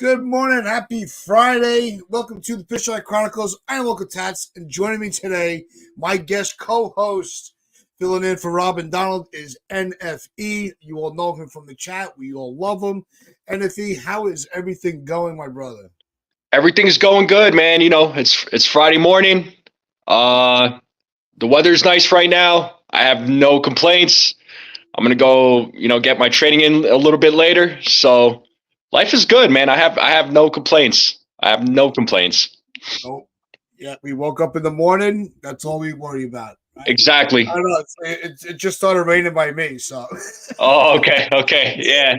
Good morning. Happy Friday. Welcome to the Pitch Light Chronicles. I'm Local Tats, and joining me today, my guest co-host, filling in for Robin Donald, is NFE. You all know him from the chat. We all love him. NFE, how is everything going, my brother? Everything's going good, man. You know, it's Friday morning. The weather's nice right now. I have no complaints. I'm gonna go, get my training in a little bit later. So life is good, man. I have no complaints. I have no complaints. Oh, yeah, we woke up in the morning. That's all we worry about. Right? Exactly. I don't know. It just started raining by me, so. Oh, okay. Yeah.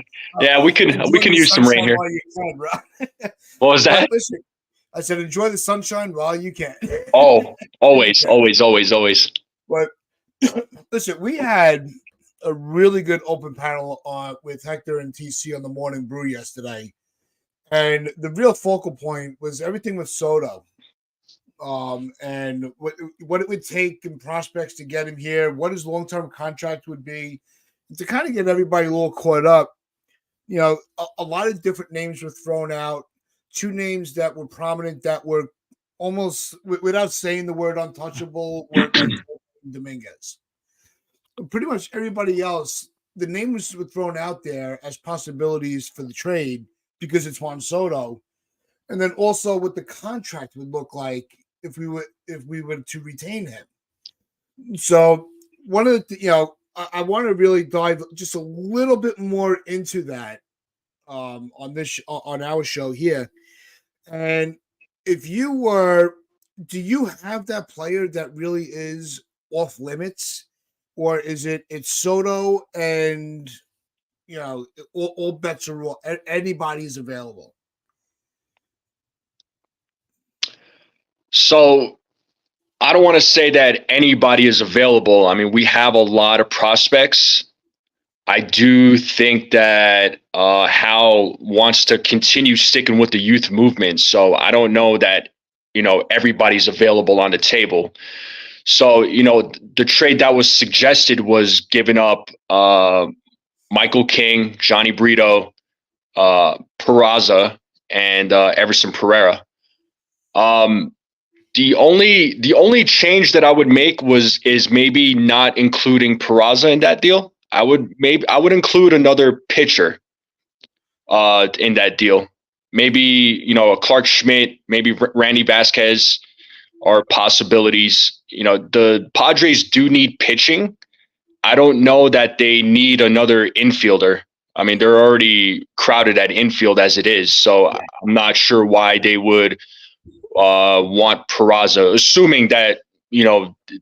We can use some rain here. While you can, bro. What was But that? listen, I said enjoy the sunshine while you can. Oh, always. But listen, we had a really good open panel with Hector and TC on the Morning Brew yesterday. And the real focal point was everything with Soto. And what it would take in prospects to get him here, what his long-term contract would be, to kind of get everybody a little caught up. You know, a lot of different names were thrown out. Two names that were prominent that were almost, without saying the word untouchable, were Dominguez. Pretty much everybody else, the names were thrown out there as possibilities for the trade because it's Juan Soto. And then also what the contract would look like if we were to retain him. So one of the, I want to really dive just a little bit more into that on our show here. And if you were, do you have that player that really is off limits, or is it's Soto and all bets are off? Anybody is available. So I don't want to say that anybody is available. I mean, we have a lot of prospects. I do think that Hal wants to continue sticking with the youth movement. So I don't know that, everybody's available on the table. So, the trade that was suggested was giving up Michael King, Johnny Brito, Peraza, and Everson Pereira. The only change that I would make is maybe not including Peraza in that deal. I would include another pitcher in that deal. Maybe, a Clark Schmidt, maybe Randy Vasquez are possibilities. The Padres do need pitching. I don't know that they need another infielder. I mean, they're already crowded at infield as it is, so I'm not sure why they would want Peraza, assuming that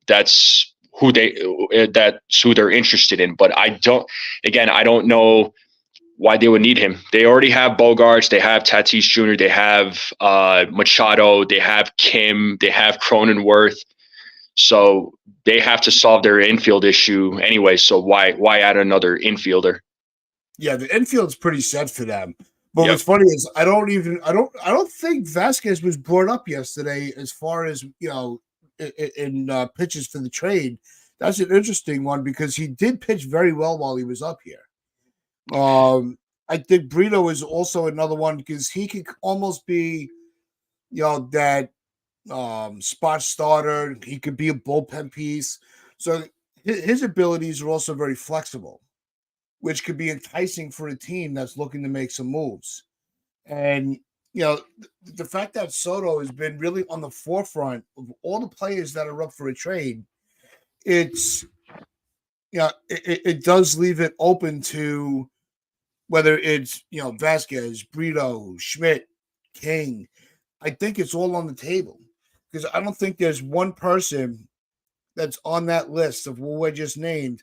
that's who they're interested in. But I don't know why they would need him. They already have Bogarts, they have Tatis Jr., they have Machado, they have Kim, they have Cronenworth. So they have to solve their infield issue anyway. So why add another infielder? Yeah, the infield's pretty set for them. But what's funny is I don't think Vasquez was brought up yesterday as far as in pitches for the trade. That's an interesting one because he did pitch very well while he was up here. I think Brito is also another one because he could almost be, that spot starter. He could be a bullpen piece. So his abilities are also very flexible, which could be enticing for a team that's looking to make some moves. And, the fact that Soto has been really on the forefront of all the players that are up for a trade, it does leave it open to whether it's, Vasquez, Brito, Schmidt, King. I think it's all on the table because I don't think there's one person that's on that list of what I just named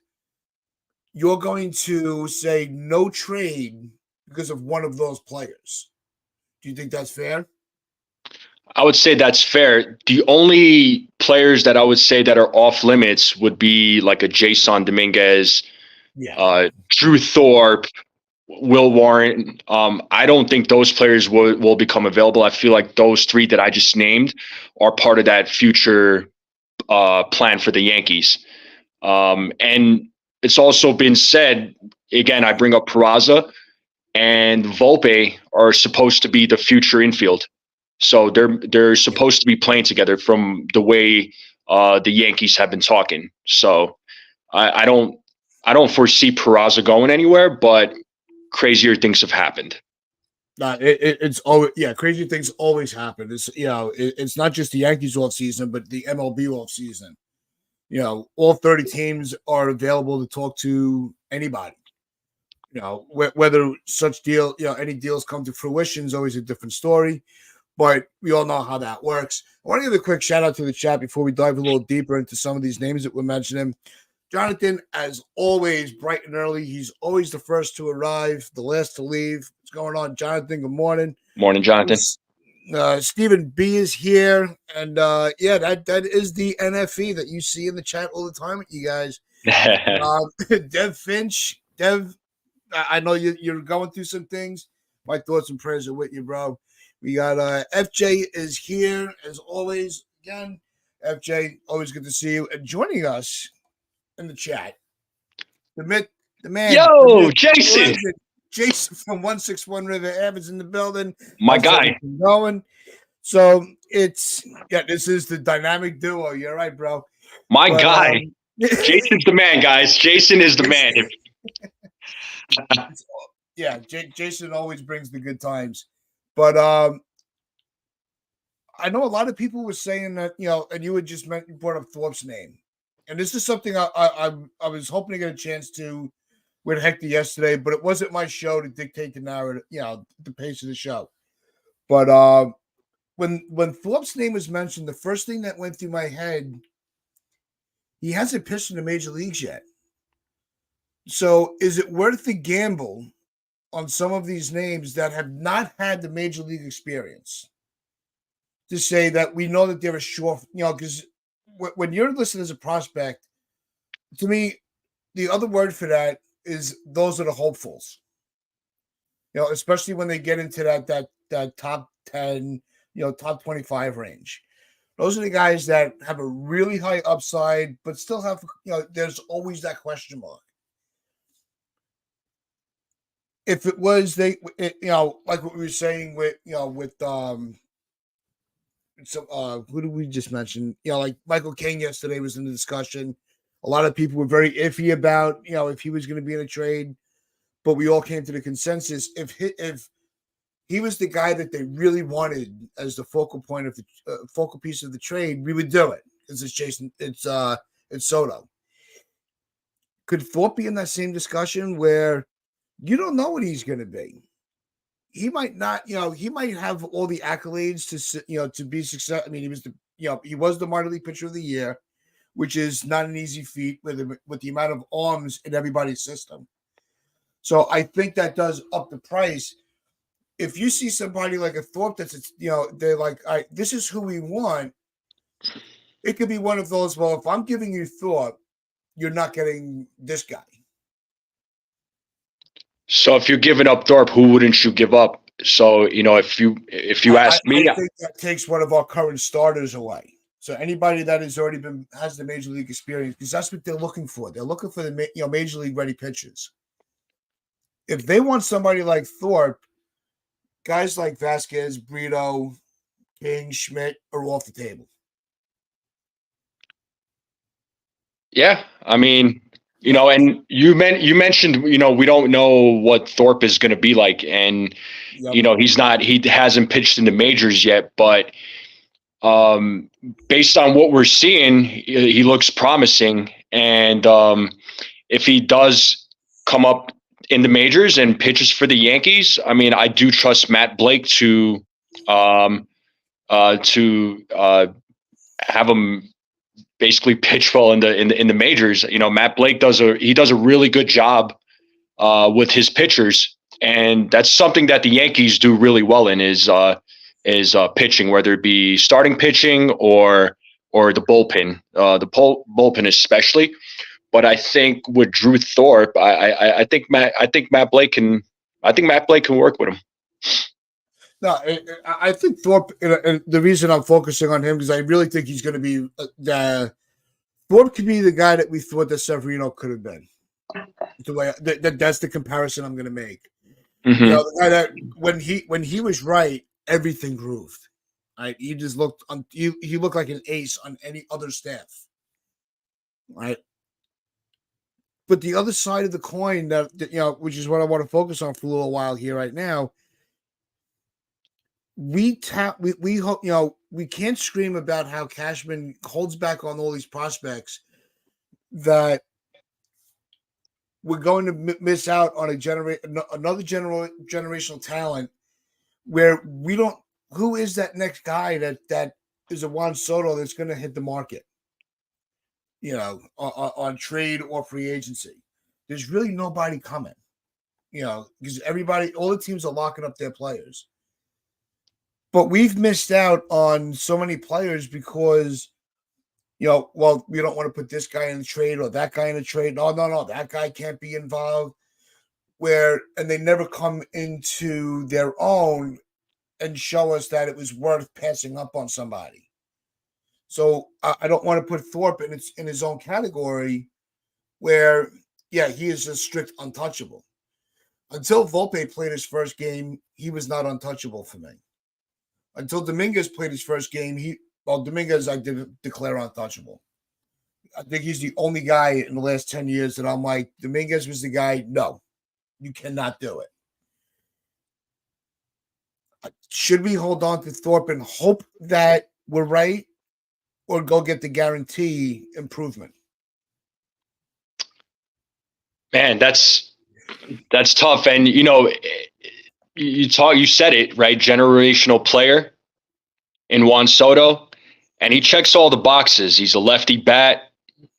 you're going to say no trade because of one of those players. Do you think that's fair? I would say that's fair. The only players that I would say that are off limits would be like a Jason Dominguez, Drew Thorpe, Will Warren. I don't think those players will become available. I feel like those three that I just named are part of that future plan for the Yankees. And it's also been said, again, I bring up Peraza. and Volpe are supposed to be the future infield. So they're supposed to be playing together from the way the Yankees have been talking. So I don't foresee Peraza going anywhere, but crazier things have happened. It's always crazy things always happen. It's it's not just the Yankees off season, but the MLB off season. All 30 teams are available to talk to anybody. Whether such deal, any deals come to fruition is always a different story. But we all know how that works. I want to give a quick shout out to the chat before we dive a little deeper into some of these names that we're mentioning. Jonathan, as always, bright and early. He's always the first to arrive, the last to leave. What's going on, Jonathan? Good morning. Morning, Jonathan. Stephen B is here. And that is the NFE that you see in the chat all the time with you guys. Dev Finch. Dev, I know you're going through some things. My thoughts and prayers are with you, bro. We got FJ is here as always. Again, FJ, always good to see you. And joining us in the chat, the myth, the man. Yo, the Jason. Jason from 161 River Evans in the building. My guy. Going. So this is the dynamic duo. You're right, bro. My guy. Jason's the man, guys. Jason is the man. Jason always brings the good times. But I know a lot of people were saying that, and you had just brought up Thorpe's name. And this is something I was hoping to get a chance to with Hector yesterday, but it wasn't my show to dictate the narrative, the pace of the show. But when Thorpe's name was mentioned, the first thing that went through my head, he hasn't pitched in the major leagues yet. So is it worth the gamble on some of these names that have not had the major league experience to say that we know that they're a sure, because when you're listed as a prospect, to me, the other word for that is those are the hopefuls. Especially when they get into that top 10, top 25 range. Those are the guys that have a really high upside, but still have, there's always that question mark. If it was like what we were saying with who did we just mention? Like Michael King yesterday was in the discussion. A lot of people were very iffy about if he was going to be in a trade, but we all came to the consensus if he was the guy that they really wanted as the focal point of the focal piece of the trade, we would do it. Because it's Jason, it's Soto. Could Thorpe be in that same discussion where you don't know what he's going to be? He might not, he might have all the accolades to be successful. I mean, he was the minor league pitcher of the year, which is not an easy feat with the amount of arms in everybody's system. So I think that does up the price. If you see somebody like a Thorpe that's, they're like, this is who we want. It could be one of those, well, if I'm giving you Thorpe, you're not getting this guy. So if you're giving up Thorpe, who wouldn't you give up? So, if you ask me, I think that takes one of our current starters away. So anybody that has already has the major league experience, because that's what they're looking for. They're looking for the major league ready pitchers. If they want somebody like Thorpe, guys like Vasquez, Brito, King, Schmidt are off the table. Yeah, I mean, and you mentioned, we don't know what Thorpe is going to be like, and yep. He hasn't pitched in the majors yet, but based on what we're seeing, he looks promising, and if he does come up in the majors and pitches for the Yankees, I mean, I do trust Matt Blake to have him basically pitch well in the majors. Matt Blake does a really good job with his pitchers, and that's something that the Yankees do really well in is pitching, whether it be starting pitching or the bullpen, bullpen especially. But I think with Drew Thorpe, I think Matt Blake can work with him. No, I think Thorpe. And the reason I'm focusing on him because I really think he's going to be Thorpe could be the guy that we thought that Severino could have been. The way that's the comparison I'm going to make. Hmm. The guy that when he was right, everything grooved. Right, he just looked on. He looked like an ace on any other staff. Right, but the other side of the coin that which is what I want to focus on for a little while here right now. We hope we can't scream about how Cashman holds back on all these prospects that we're going to miss out on another generational talent where we don't. Who is that next guy that is a Juan Soto that's going to hit the market? On trade or free agency. There's really nobody coming. Because all the teams are locking up their players. But we've missed out on so many players because well, we don't want to put this guy in the trade or that guy in the trade. No, no, no, that guy can't be involved. And they never come into their own and show us that it was worth passing up on somebody. So I don't want to put Thorpe in his own category where, yeah, he is a strict untouchable. Until Volpe played his first game, he was not untouchable for me. Until Dominguez played his first game, Dominguez I did declare untouchable. I think he's the only guy in the last 10 years that I'm like, Dominguez was the guy. No, you cannot do it. Should we hold on to Thorpe and hope that we're right or go get the guarantee improvement? Man, that's tough. And you said it right. Generational player in Juan Soto, and he checks all the boxes. He's a lefty bat.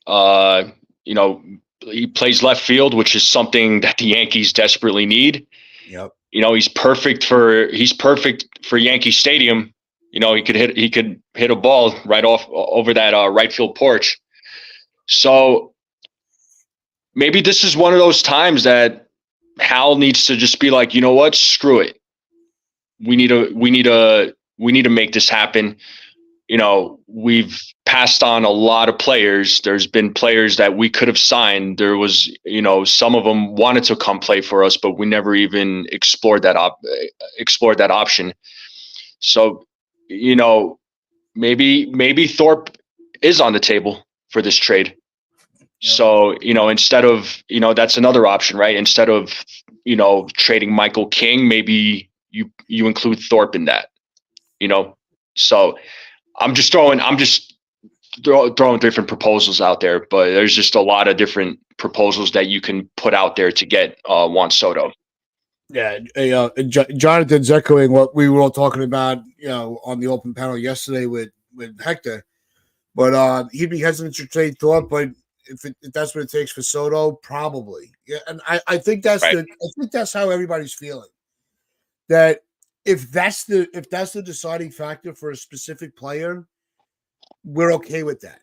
Uh, you know, he plays left field, which is something that the Yankees desperately need. Yep. He's perfect for Yankee Stadium. He could hit a ball right off over that right field porch. So maybe this is one of those times that Hal needs to just be like, you know what, screw it. We need to make this happen. We've passed on a lot of players. There's been players that we could have signed. There was, some of them wanted to come play for us, but we never even explored that option. So, maybe Thorpe is on the table for this trade. Yep. So, instead of, that's another option, right? Instead of, trading Michael King, maybe you include Thorpe in that, So I'm just throwing different proposals out there, but there's just a lot of different proposals that you can put out there to get Juan Soto. Yeah, Jonathan's echoing what we were all talking about, on the open panel yesterday with Hector. But he'd be hesitant to trade Thorpe, but if that's what it takes for Soto, probably. Yeah, and I think that's Right. I think that's how everybody's feeling. That if that's the deciding factor for a specific player, we're okay with that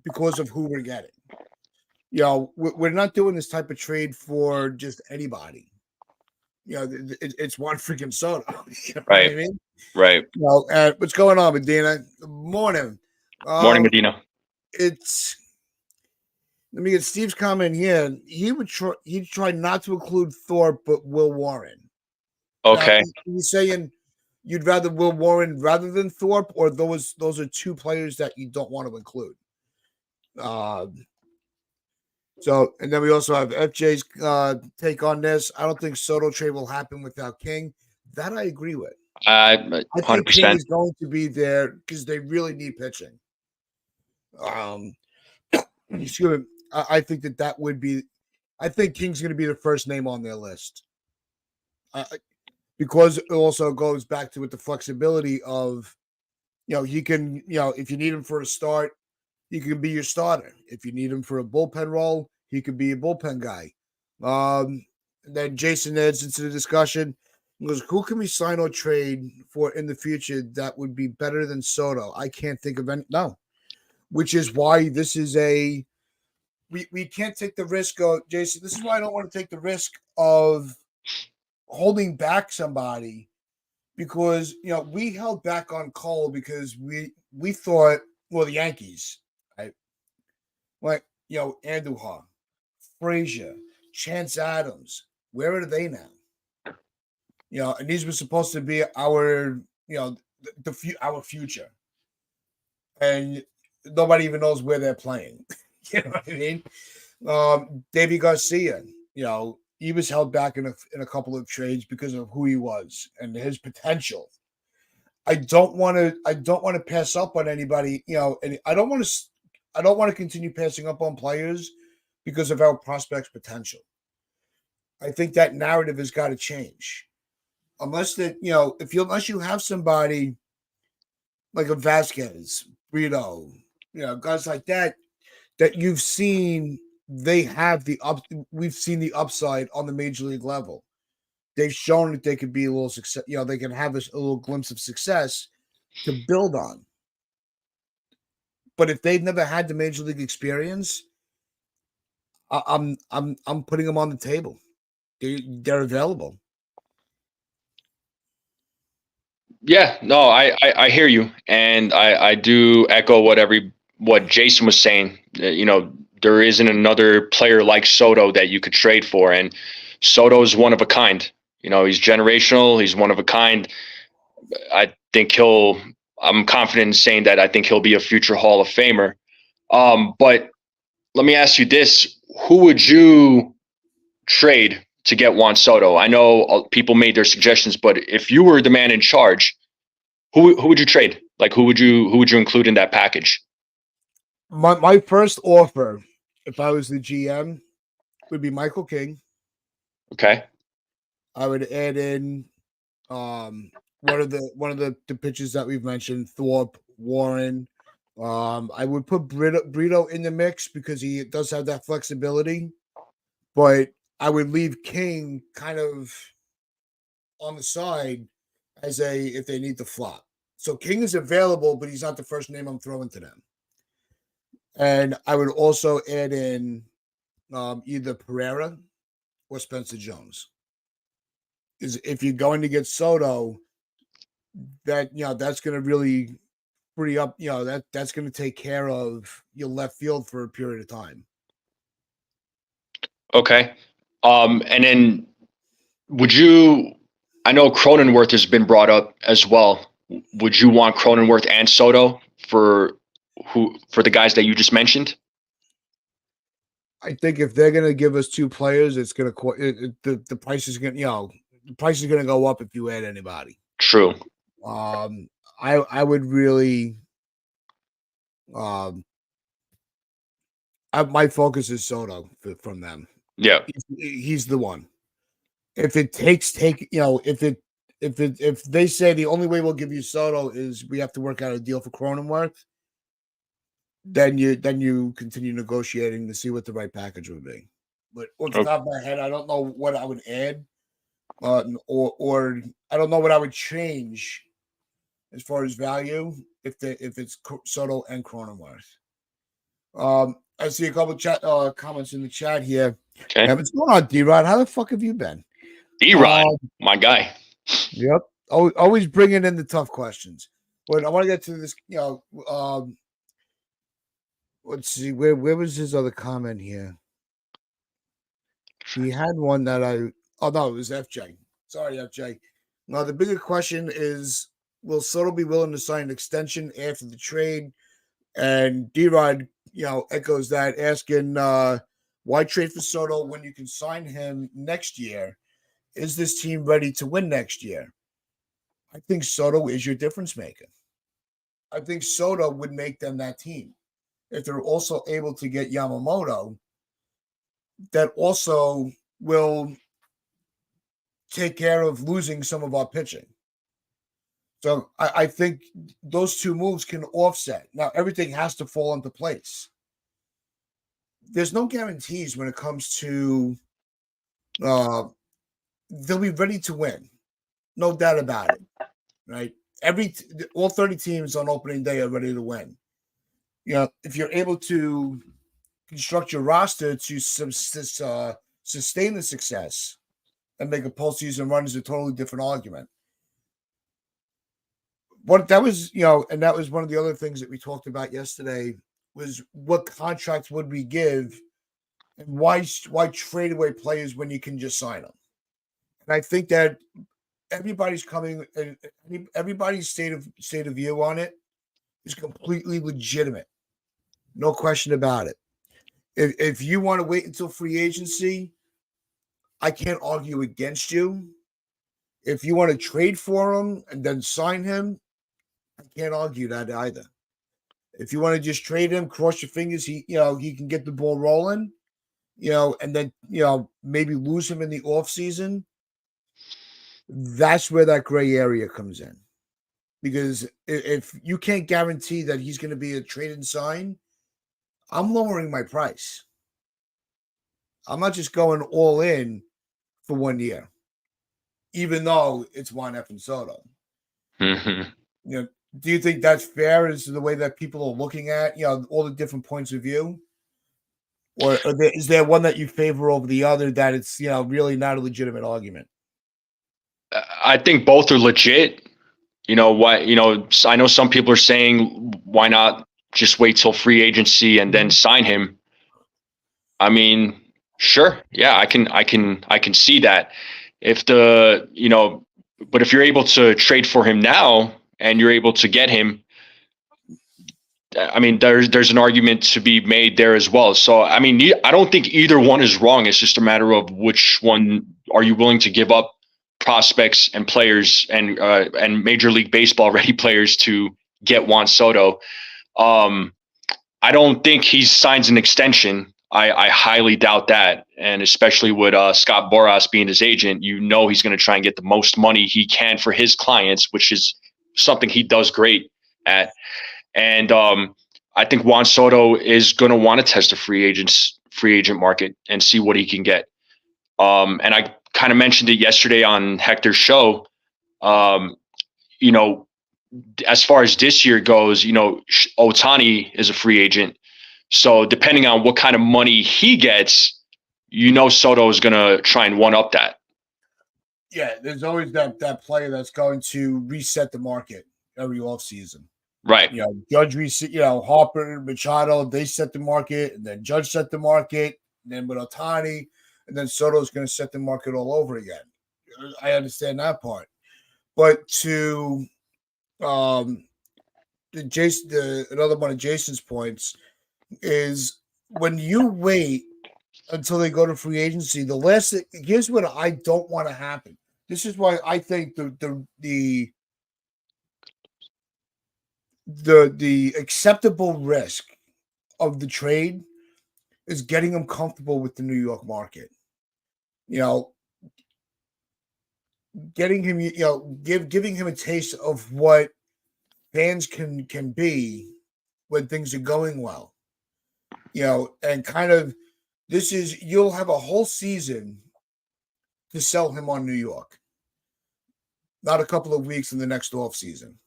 because of who we're getting. We're not doing this type of trade for just anybody. It's one freaking Soto. You know what I Right. mean? Right. What's going on, Medina? Good morning. Morning, Medina. It's Let me get Steve's comment here. He'd try not to include Thorpe, but Will Warren. Now, Okay. he's saying you'd rather Will Warren rather than Thorpe, or those are two players that you don't want to include. And then we also have FJ's take on this. I don't think Soto trade will happen without King. That I agree with. I think King 100%. is going to be there because they really need pitching. Excuse me. I think that would be. I think King's going to be the first name on their list. Because it also goes back to with the flexibility of, he can, if you need him for a start, he can be your starter. If you need him for a bullpen role, he could be a bullpen guy. And then Jason adds into the discussion. He goes, who can we sign or trade for in the future that would be better than Soto? I can't think of any. No, which is why this is we can't take the risk of, Jason. This is why I don't want to take the risk of holding back somebody, because we held back on Cole because we thought, well, the Yankees, right? Like, Andujar, Frazier, Chance Adams, where are they now? And these were supposed to be our, our future, and nobody even knows where they're playing. You know what I mean? Davy Garcia, he was held back in a couple of trades because of who he was and his potential. I don't want to pass up on anybody, and I don't want to continue passing up on players because of our prospects potential. I think that narrative has got to change. Unless you have somebody like a Vasquez, Brito, guys like that you've seen, they have the up we've seen the upside on the major league level. They've shown that they could be a little success, they can have a little glimpse of success to build on. But if they've never had the major league experience, I'm putting them on the table. They're available. Yeah, no, I hear you, and I do echo what Jason was saying. There isn't another player like Soto that you could trade for, and Soto is one of a kind. He's generational. He's one of a kind. I think he'll. I'm confident in saying that I think he'll be a future Hall of Famer. But let me ask you this: who would you trade to get Juan Soto? I know people made their suggestions, but if you were the man in charge, who would you trade? Like who would you include in that package? My first offer, if I was the GM, would be Michael King. Okay. I would add in one of the pitches that we've mentioned, Thorpe, Warren. I would put Brito in the mix because he does have that flexibility, but I would leave King kind of on the side as a if they need to flop. So King is available, but he's not the first name I'm throwing to them. And I would also add in either Pereira or Spencer Jones. Is if you're going to get Soto, that's going to really free up. That's going to take care of your left field for a period of time. Okay. And then would you? I know Cronenworth has been brought up as well. Would you want Cronenworth and Soto for the guys that you just mentioned? I think if they're going to give us two players, it's going to the price is going the price is going to go up if you add anybody. True. I would really my focus is Soto from them. Yeah. He's the one. If it takes take if they say the only way we'll give you Soto is we have to work out a deal for Cronenworth, then you continue negotiating to see what the right package would be. But off the top of my head, I don't know what I would add, or I don't know what I would change as far as value if it's Soto and Cronenworth. I see a couple chat comments in the chat here. Okay. What's going on, D-Rod? How the fuck have you been? D-Rod, my guy. Yep. Always bringing in the tough questions. But I want to get to this, let's see, where was his other comment here? He had one that it was FJ. Sorry, FJ. Now, the bigger question is, will Soto be willing to sign an extension after the trade? And D-Rod, echoes that, asking, why trade for Soto when you can sign him next year? Is this team ready to win next year? I think Soto is your difference maker. I think Soto would make them that team. If they're also able to get Yamamoto, that also will take care of losing some of our pitching. So I think those two moves can offset. Now, everything has to fall into place. There's no guarantees when it comes to they'll be ready to win. No doubt about it. Right? All 30 teams on opening day are ready to win. If you're able to construct your roster to sustain the success and make a postseason run is a totally different argument. What that was, and that was one of the other things that we talked about yesterday was what contracts would we give and why trade away players when you can just sign them. And I think that everybody's coming and everybody's state of view on it is completely legitimate. No question about it. If you want to wait until free agency, I can't argue against you. If you want to trade for him and then sign him, I can't argue that either. If you want to just trade him, cross your fingers, he can get the ball rolling, and then maybe lose him in the off season. That's where that gray area comes in. Because if you can't guarantee that he's going to be a trade and sign, I'm lowering my price. I'm not just going all in for 1 year, even though it's Juan F. and Soto. Mm-hmm. Do you think that's fair as to the way that people are looking at, all the different points of view? Or is there one that you favor over the other that it's, really not a legitimate argument? I think both are legit. Why? I know some people are saying, why not just wait till free agency and then sign him? I mean, sure, yeah, I can see that. But if you're able to trade for him now and you're able to get him, I mean, there's an argument to be made there as well. So, I mean, I don't think either one is wrong. It's just a matter of which one are you willing to give up prospects and players and Major League Baseball ready players to get Juan Soto. I don't think he signs an extension. I highly doubt that. And especially with Scott Boras being his agent, he's going to try and get the most money he can for his clients, which is something he does great at. And I think Juan Soto is going to want to test the free agent market and see what he can get. And I kind of mentioned it yesterday on Hector's show. As far as this year goes, Ohtani is a free agent. So depending on what kind of money he gets, Soto is going to try and one up that. Yeah, there's always that player that's going to reset the market every offseason. Right. Judge Harper, Machado, they set the market, and then Judge set the market, and then with Ohtani, and then Soto's going to set the market all over again. I understand that part. But to another one of Jason's points is when you wait until they go to free agency, here's what I don't want to happen. This is why I think the acceptable risk of the trade is getting him comfortable with the New York market. Getting him, giving him a taste of what fans can be when things are going well. And kind of you'll have a whole season to sell him on New York, not a couple of weeks in the next off season.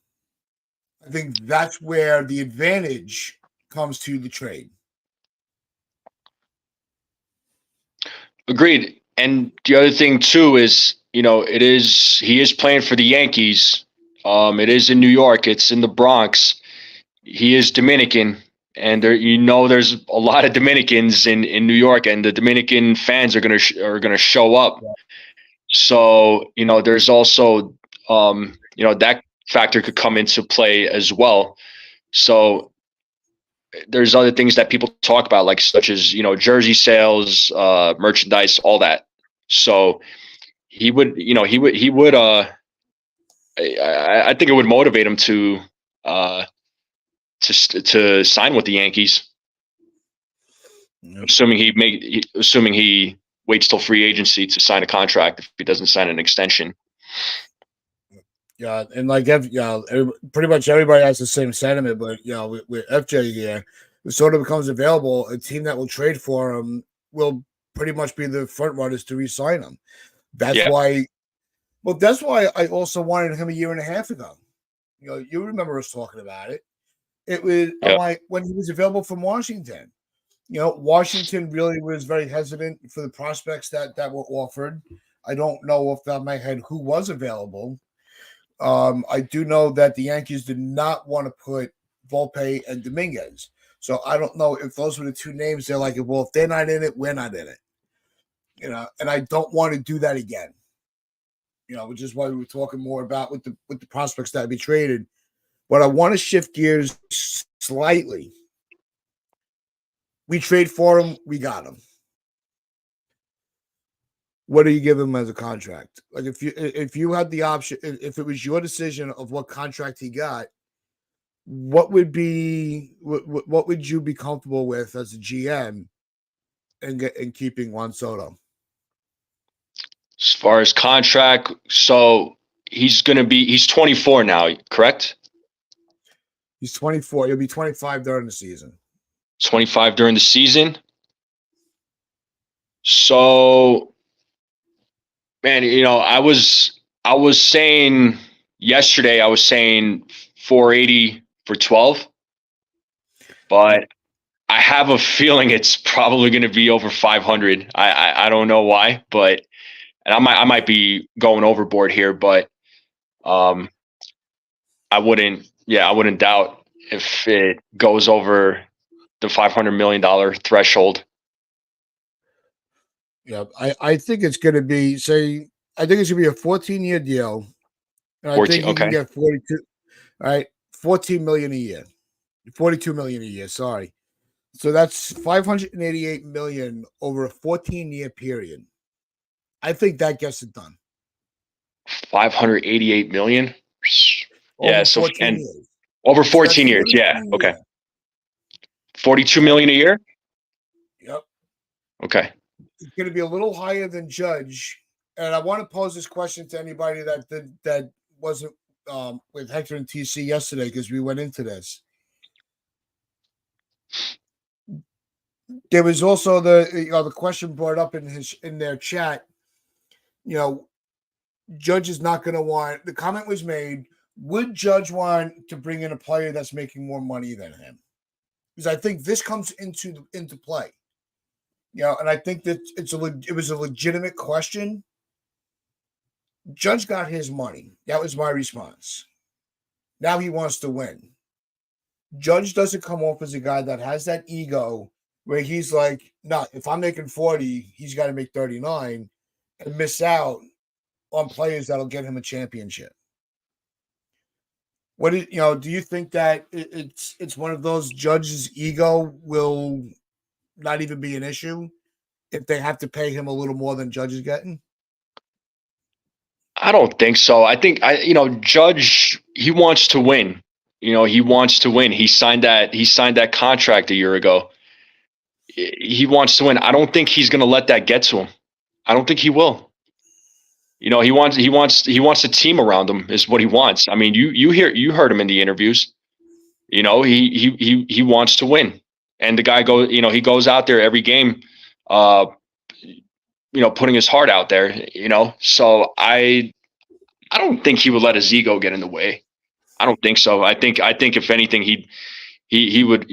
I think that's where the advantage comes to the trade. Agreed. And the other thing too is, he is playing for the Yankees. It is in New York. It's in the Bronx. He is Dominican, and there's a lot of Dominicans in New York, and the Dominican fans are gonna show up. Yeah. So there's also that factor could come into play as well. So there's other things that people talk about, like such as jersey sales, merchandise, all that. So he would I think it would motivate him to sign with the Yankees. Yep. Assuming he waits till free agency to sign a contract if he doesn't sign an extension. Yeah, and pretty much everybody has the same sentiment, but with FJ here, if Soto becomes available, a team that will trade for him will pretty much be the front runners to re-sign him. That's why I also wanted him a year and a half ago. You remember us talking about it. It was when he was available from Washington. Washington really was very hesitant for the prospects that were offered. I don't know off the top of my head who was available. I do know that the Yankees did not want to put Volpe and Dominguez. So I don't know if those were the two names. They're like, well, if they're not in it, we're not in it. And I don't want to do that again. which is why we were talking more about with the prospects that be traded. But I want to shift gears slightly. We trade for him, we got him. What do you give him as a contract? Like if you had the option, if it was your decision of what contract he got, what would you be comfortable with as a GM and keeping Juan Soto? As far as contract, so he's 24 now, correct? He's 24. He'll be 25 during the season. 25 during the season. So, man, I was saying yesterday, I was saying 480 for 12, but I have a feeling it's probably going to be over 500. I don't know why, but and I might be going overboard here, but I wouldn't doubt if it goes over the $500 million threshold. Yeah, I think it's going to be I think it's going to be a 14-year deal, and I 14, think he can okay. get 42. All right, 14 million a year, 42 million a year. Sorry, so that's 588 million over a 14-year period. I think that gets it done. 588 million. Yeah, Over so 14 and years. over So that's 14 years. Yeah, 42 okay. years. 42 million a year? Yep. Okay. It's going to be a little higher than Judge. And I want to pose this question to anybody that wasn't with Hector and TC yesterday because we went into this. There was also the question brought up in their chat. Judge is not going to want. The comment was made: would Judge want to bring in a player that's making more money than him? Because I think this comes into play. And I think that it was a legitimate question. Judge got his money. That was my response. Now he wants to win. Judge doesn't come off as a guy that has that ego where he's like, no, if I'm making 40, he's got to make 39 and miss out on players that'll get him a championship. Do you think that it's one of those Judge's ego will not even be an issue if they have to pay him a little more than Judge is getting? I don't think so. I think Judge, he wants to win. He wants to win. He signed that contract a year ago. He wants to win. I don't think he's going to let that get to him. I don't think he will. He wants a team around him is what he wants. I mean, you heard him in the interviews. He wants to win. And the guy he goes out there every game putting his heart out there, So I don't think he would let his ego get in the way. I don't think so. I think if anything, he would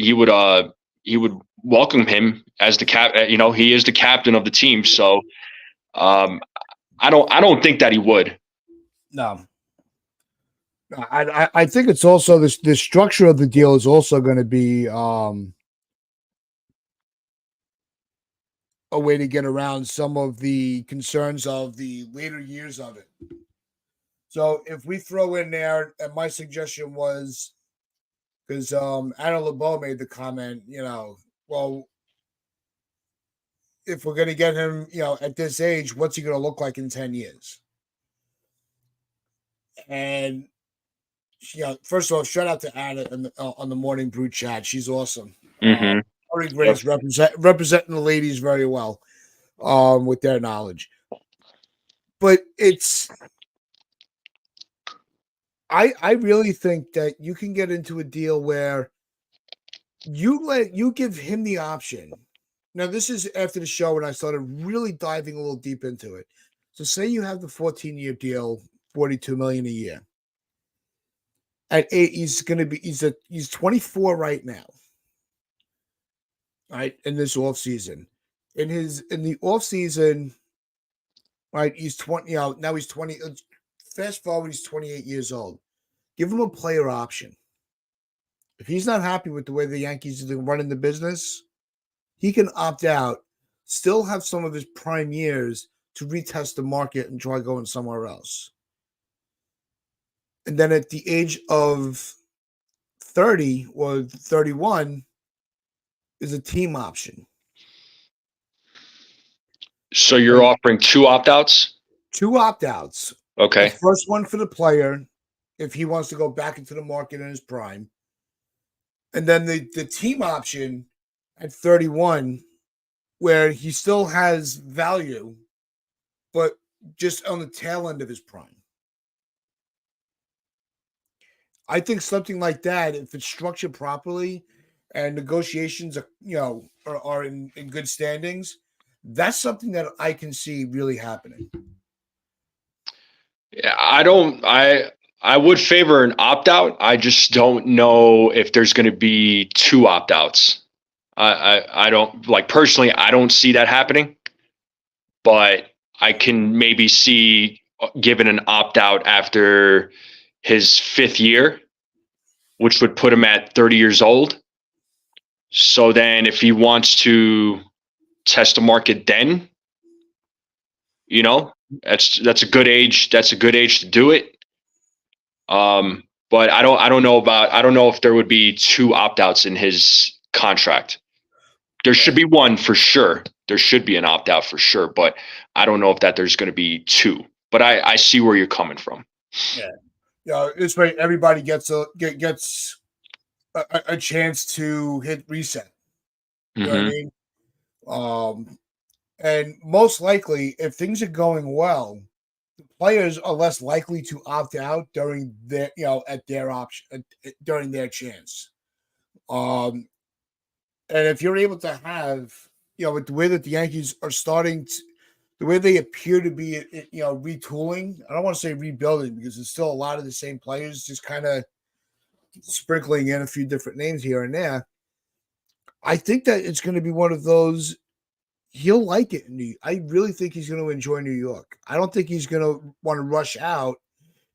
welcome him as the cap. He is the captain of the team. So I don't think that he would. No. I think it's also the structure of the deal is also going to be a way to get around some of the concerns of the later years of it. So if we throw in there, and my suggestion was because Anna LeBeau made the comment, well, if we're going to get him, at this age, what's he going to look like in 10 years? And first of all, shout out to Anna on the Morning Brew chat. She's awesome. Mm-hmm. Very great, representing the ladies very well with their knowledge. But I really think that you can get into a deal where you give him the option. Now, this is after the show when I started really diving a little deep into it. So say you have the 14-year deal, 42 million a year. At 8, he's 24 right now. Right, in this off season. In the off season, right, he's 20, now he's 20. Fast forward, he's 28 years old. Give him a player option. If he's not happy with the way the Yankees are running the business, he can opt out, still have some of his prime years, to retest the market and try going somewhere else. And then at the age of 30 or 31 is a team option. So you're offering 2 opt-outs? 2 opt-outs. Okay. The first one for the player, if he wants to go back into the market in his prime. And then the team option at 31, where he still has value, but just on the tail end of his prime. I think something like that, if it's structured properly and negotiations are in good standings, that's something that I can see really happening. Yeah, I would favor an opt-out. I just don't know if there's going to be 2 opt-outs. I don't, like, personally, I don't see that happening, but I can maybe see given an opt-out after his 5th year, which would put him at 30 years old. So then if he wants to test the market then, that's a good age. That's a good age to do it. But I don't know if there would be 2 opt-outs in his contract. There should be one for sure. There should be an opt-out for sure, but I don't know if there's going to be 2. But I see where you're coming from. Yeah. This way everybody gets a chance to hit reset. You know what I mean? And most likely, if things are going well, the players are less likely to opt out during their, at their option during their chance. And if you're able to have, with the way that the Yankees are starting, the way they appear to be, retooling. I don't want to say rebuilding because it's still a lot of the same players, just kind of sprinkling in a few different names here and there. I think that it's going to be one of those. He'll like it. I really think he's going to enjoy New York. I don't think he's going to want to rush out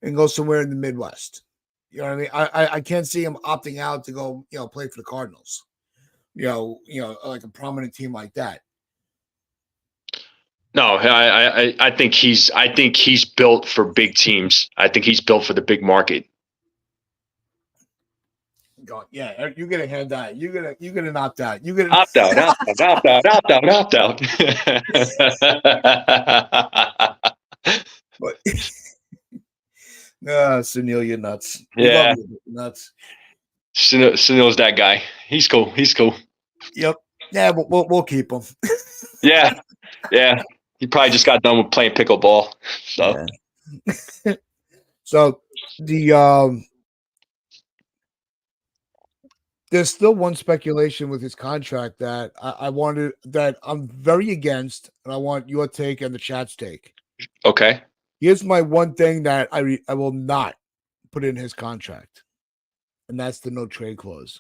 and go somewhere in the Midwest. You know what I mean? I can't see him opting out to go, play for the Cardinals. Like a prominent team like that. No, I think he's built for big teams. I think he's built for the big market. Yeah, you're gonna hand that. You're gonna opt out. You're gonna opt out. But Sunil, you're nuts. Yeah, you're nuts. Sunil's that guy. He's cool. Yep. Yeah, but we'll keep him. Yeah. He probably just got done with playing pickleball. So, yeah. So the there's still one speculation with his contract that that I'm very against, and I want your take and the chat's take. Okay. Here's my one thing that I will not put in his contract, and that's the no trade clause.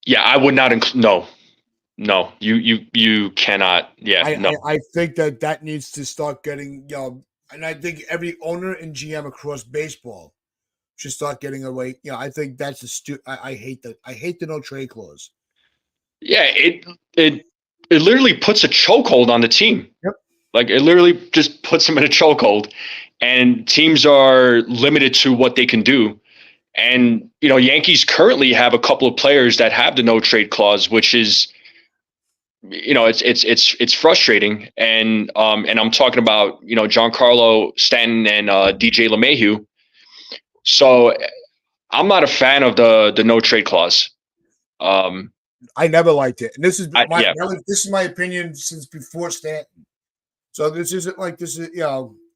Yeah, I would not include. No, you cannot. Yeah, no. I think that needs to start getting, and I think every owner and GM across baseball should start getting away. I think that's I hate that. I hate the no trade clause. Yeah, it literally puts a chokehold on the team. Yep. Like it literally just puts them in a chokehold, and teams are limited to what they can do. And Yankees currently have a couple of players that have the no trade clause, which is, it's frustrating. And I'm talking about Giancarlo Stanton and DJ LeMahieu. So I'm not a fan of the no trade clause. I never liked it, and this is my opinion since before Stanton. So this isn't like this is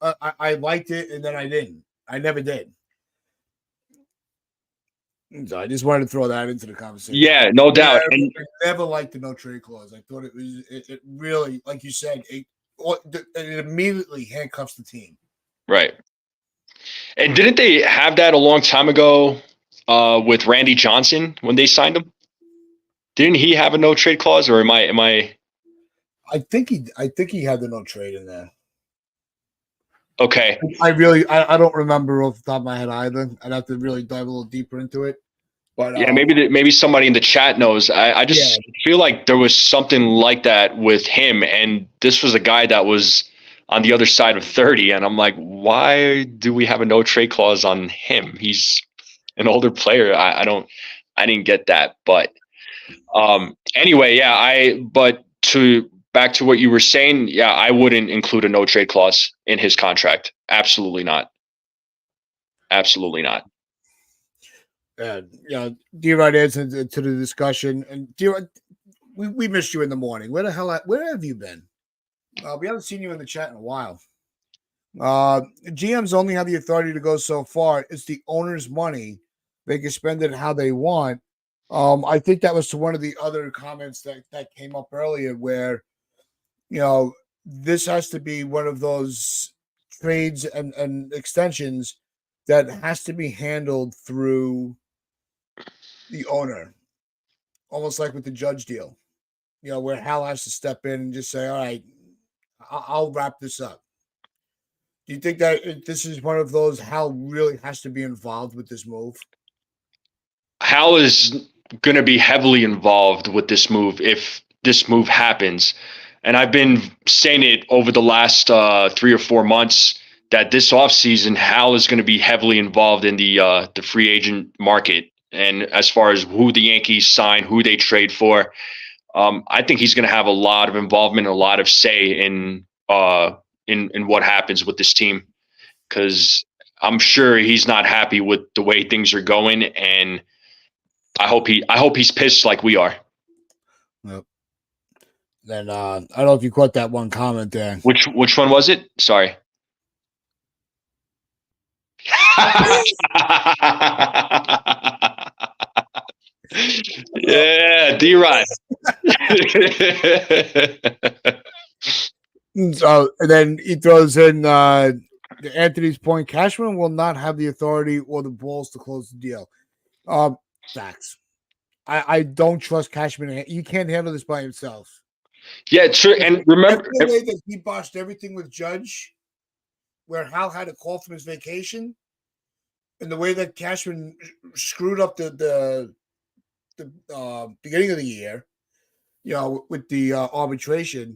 I liked it and then I didn't. I never did. So I just wanted to throw that into the conversation. Yeah, no doubt. I never liked the no trade clause. I thought it really, like you said, it immediately handcuffs the team. Right. And didn't they have that a long time ago with Randy Johnson when they signed him? Didn't he have a no trade clause, or am I? I think he had the no trade in there. Okay. I don't remember off the top of my head either. I'd have to really dive a little deeper into it. But yeah, maybe somebody in the chat knows. I just feel like there was something like that with him, and this was a guy that was on the other side of 30, and I'm like, why do we have a no trade clause on him? He's an older player. I didn't get that, but anyway, yeah, but to back to what you were saying, yeah, I wouldn't include a no trade clause in his contract. Absolutely not. Absolutely not. And D-Rod adds into the discussion. And D-Rod, we missed you in the morning. Where have you been? We haven't seen you in the chat in a while. GMs only have the authority to go so far. It's the owner's money. They can spend it how they want. I think that was to one of the other comments that came up earlier where, this has to be one of those trades and extensions that has to be handled through the owner, almost like with the Judge deal, where Hal has to step in and just say, all right, I'll wrap this up. Do you think that this is one of those Hal really has to be involved with this move? Hal is going to be heavily involved with this move if this move happens. And I've been saying it over the last 3 or 4 months that this offseason, Hal is going to be heavily involved in the free agent market. And as far as who the Yankees sign, who they trade for, I think he's going to have a lot of involvement, a lot of say in what happens with this team. Because I'm sure he's not happy with the way things are going, and I hope he's pissed like we are. Yep. Then I don't know if you caught that one comment there. Which one was it? Sorry. Yeah, D-Rod. So and then he throws in Anthony's point. Cashman will not have the authority or the balls to close the deal. Facts. I don't trust Cashman. He can't handle this by himself. Yeah, true. And remember the way that he botched everything with Judge, where Hal had to call from his vacation, and the way that Cashman screwed up the beginning of the year, with the arbitration,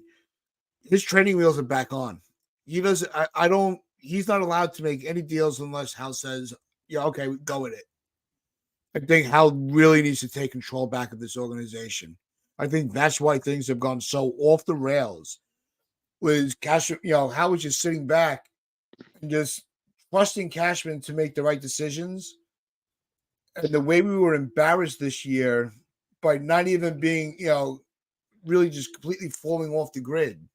his training wheels are back on. He doesn't. I don't. He's not allowed to make any deals unless Hal says, "Yeah, okay, go with it." I think Hal really needs to take control back of this organization. I think that's why things have gone so off the rails. With Cashman, Hal was just sitting back and just trusting Cashman to make the right decisions. And the way we were embarrassed this year by not even being, really just completely falling off the grid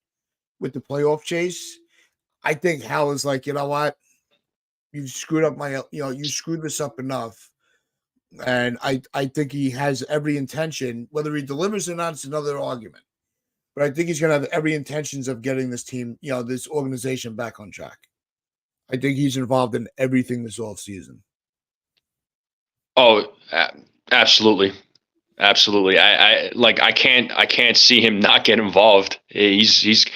with the playoff chase, I think Hal is like, you know what? You screwed up you screwed this up enough. And I think he has every intention, whether he delivers or not, it's another argument. But I think he's going to have every intentions of getting this team, this organization back on track. I think he's involved in everything this offseason. Oh, absolutely. Absolutely. I can't see him not get involved. He's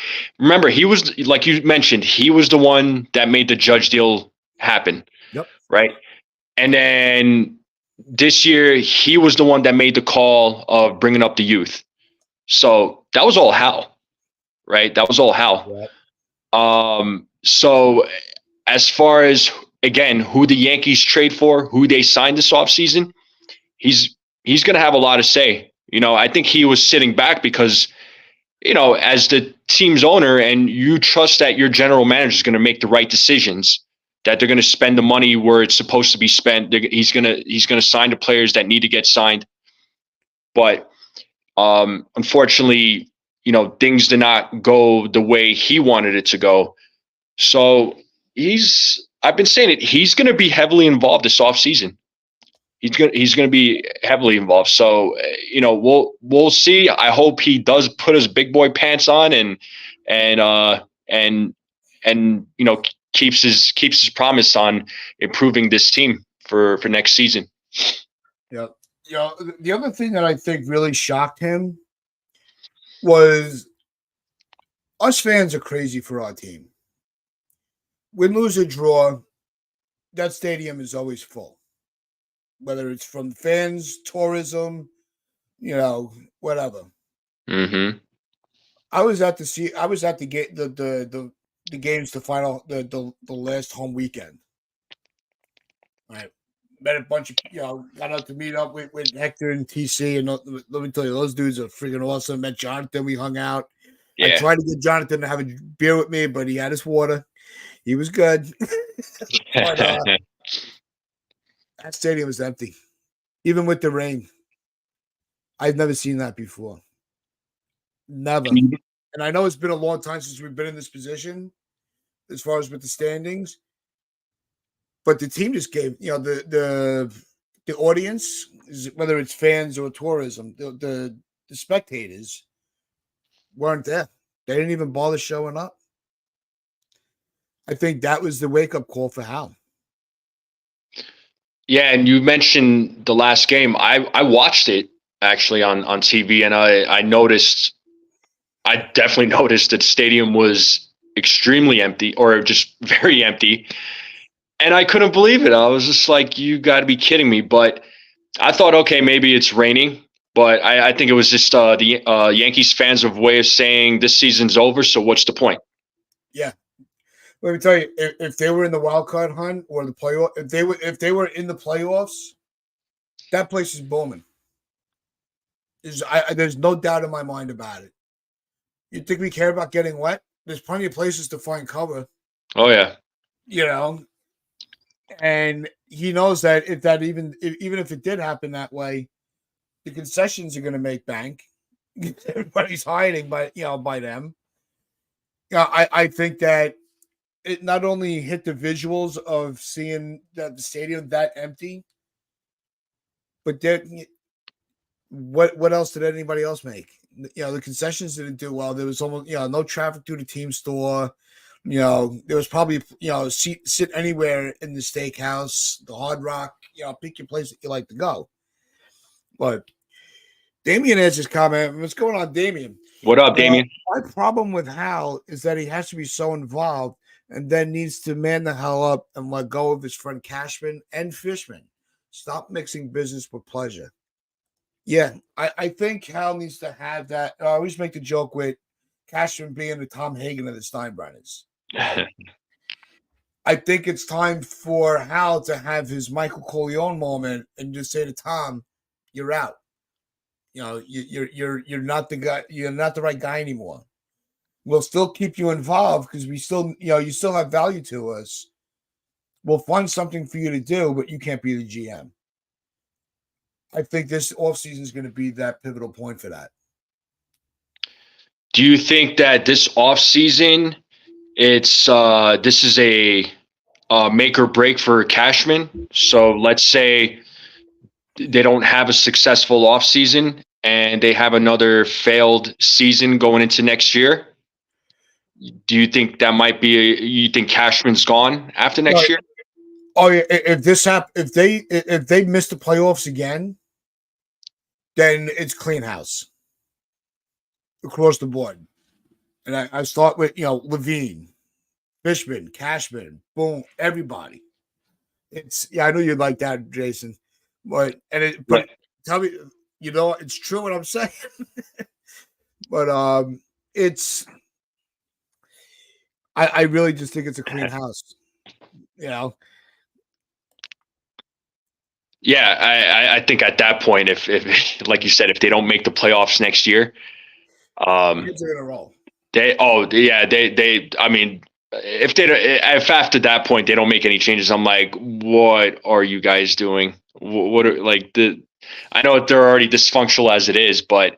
remember, he was, like you mentioned, he was the one that made the Judge deal happen. Yep. Right. And then this year he was the one that made the call of bringing up the youth. So that was all Hal, right? That was all Hal. Yep. So as far as, again, who the Yankees trade for, who they signed this offseason, he's going to have a lot of say. I think he was sitting back because, as the team's owner, and you trust that your general manager is going to make the right decisions, that they're going to spend the money where it's supposed to be spent. He's going to sign the players that need to get signed. But unfortunately, things did not go the way he wanted it to go. So I've been saying it, he's going to be heavily involved this offseason. He's going to be heavily involved. So, we'll see. I hope he does put his big boy pants on and keeps his promise on improving this team for next season. Yeah. The other thing that I think really shocked him was us fans are crazy for our team. Win, lose, or draw, that stadium is always full. Whether it's from fans, tourism, Whatever. Mm-hmm. I was at the game the games the final the last home weekend. Right. Met a bunch of got out to meet up with Hector and TC, and let me tell you, those dudes are freaking awesome. Met Jonathan, we hung out. I Yeah. tried to get Jonathan to have a beer with me, but he had his water. He was good. But that stadium was empty. Even with the rain. I've never seen that before. Never. And I know it's been a long time since we've been in this position as far as with the standings. But the team just gave, the audience, whether it's fans or tourism, the spectators weren't there. They didn't even bother showing up. I think that was the wake up call for Hal. Yeah, and you mentioned the last game. I watched it actually on TV, and I noticed, I definitely noticed that the stadium was extremely empty, or just very empty, and I couldn't believe it. I was just like, "You got to be kidding me!" But I thought, okay, maybe it's raining, but I think it was just the Yankees fans' way of saying this season's over. So what's the point? Yeah. Let me tell you, if they were in the wild card hunt or the playoff, if they were in the playoffs, that place is booming. There's no doubt in my mind about it. You think we care about getting wet? There's plenty of places to find cover. Oh yeah, You know, and he knows that even if it did happen that way, the concessions are going to make bank. Everybody's hiding by them. Yeah, I think that it not only hit the visuals of seeing that the stadium that empty, but what else did anybody else make? The concessions didn't do well. There was almost no traffic through the team store. There was probably sit anywhere in the steakhouse, the Hard Rock. Pick your place that you like to go. But Damien has his comment. What's going on, Damien? what up, Damien? My problem with Hal is that he has to be so involved and then needs to man the hell up and let go of his friend Cashman and Fishman. Stop mixing business with pleasure. Yeah, I think Hal needs to have that. I always make the joke with Cashman being the Tom Hagen of the Steinbrenners. Right? I think it's time for Hal to have his Michael Corleone moment and just say to Tom, "You're out. You're not the guy. You're not the right guy anymore. We'll still keep you involved because we still, you still have value to us. We'll find something for you to do, but you can't be the GM." I think this offseason is going to be that pivotal point for that. Do you think that this offseason, it's this is a make or break for Cashman? So let's say they don't have a successful offseason and they have another failed season going into next year. Do you think that might be? You think Cashman's gone after next year? Oh yeah, if this if they miss the playoffs again, then it's clean house across the board. And I start with Levine, Fishman, Cashman, boom, everybody. I know you'd like that, Jason, but tell me, it's true what I'm saying. But it's I really just think it's a clean house. Yeah, I think at that point, if like you said, if they don't make the playoffs next year, Kids are gonna roll. They I mean, if after that point they don't make any changes, I'm like, what are you guys doing? What are I know they're already dysfunctional as it is, but